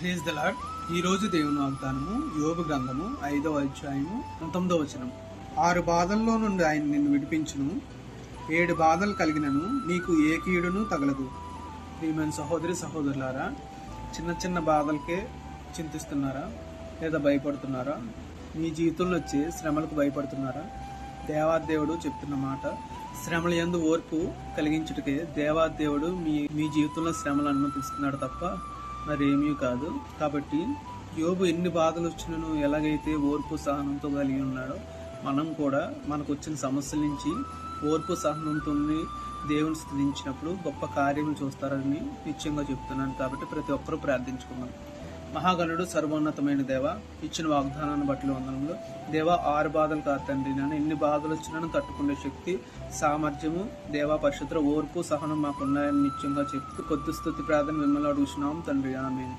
Praise the lord. ఈ రోజు దేవుని వాగ్దానము యోబు గ్రంథము 5వ అధ్యాయము 19వ వచనం. 6 బాధల్లో నుండి ఆయన నిన్ను విడిపించును, 7 బాధలు కలిగినను నీకు ఏ కీడును తగలదు. ప్రియమైన సహోదరి సహోదరులారా, చిన్న చిన్న బాధలకే చింతిస్తున్నారా లేదా భయపడుతున్నారా? మీ జీవితంలో వచ్చే శ్రమలకు భయపడుతున్నారా? దేవాదేవుడు చెప్తున్న మాట, శ్రమల యందు ఓర్పు కలిగించుటకే దేవాదేవుడు మీ జీవితంలో శ్రమలు అనుమతిస్తున్నాడు తప్ప మరేమీ కాదు. కాబట్టి యోబు ఎన్ని బాధలు వచ్చినను ఎలాగైతే ఓర్పు సహనంతో కలిగి ఉన్నాడో, మనం కూడా మనకు వచ్చిన సమస్యల నుంచి ఓర్పు సహనంతో దేవుని స్తుతించినప్పుడు గొప్ప కార్యములు చూస్తారని నిశ్చయంగా చెప్తున్నాను. కాబట్టి ప్రతి ఒక్కరూ ప్రార్థించుకున్నాం. మహాగణుడు సర్వోన్నతమైన దేవ, ఇచ్చిన వాగ్దానాన్ని బట్టి వందనంలో దేవా, 6 బాధలు కాదు తండ్రి, నేను ఎన్ని బాధలు వచ్చినాను తట్టుకునే శక్తి సామర్థ్యము దేవా పరిశుద్ధ ఓర్పు సహనం మాకున్నాయని నిత్యంగా చెప్తూ కొద్ది స్తుతి ప్రార్థన మిమ్మల్ని అడుగుతున్నాం తండ్రి. ఆమేన్.